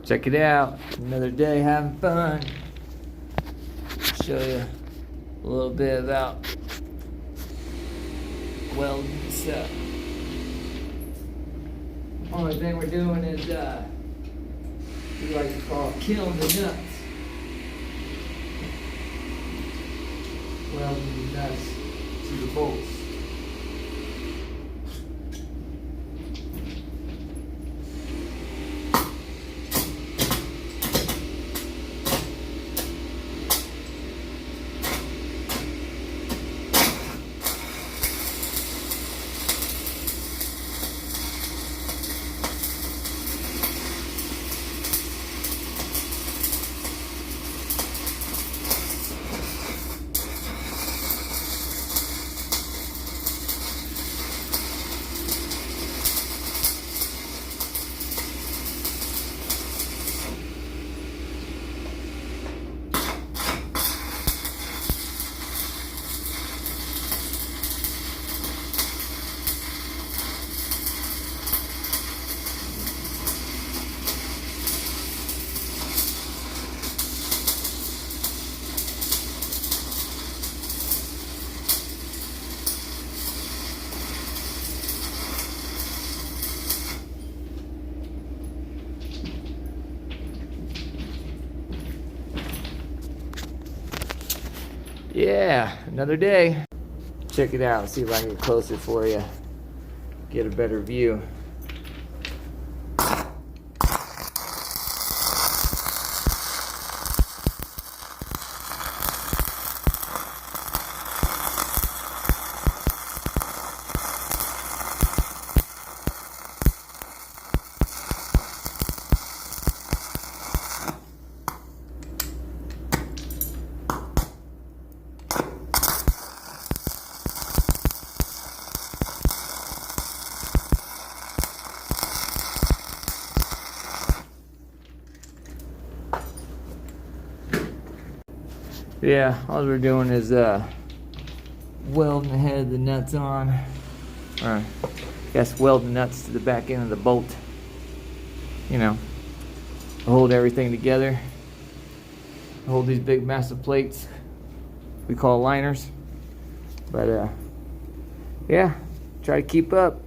Check it out. Another day having fun. Show you a little bit about welding and stuff. Only thing we're doing is we like to call it killing the nuts. Welding the nuts to the bolts. Yeah, another day. Check it out. See if I can get closer for you. Get a better view. Yeah, all we're doing is welding the head of the nuts on, or I guess welding the nuts to the back end of the bolt, you know, hold everything together, hold these big massive plates we call liners. But yeah, try to keep up.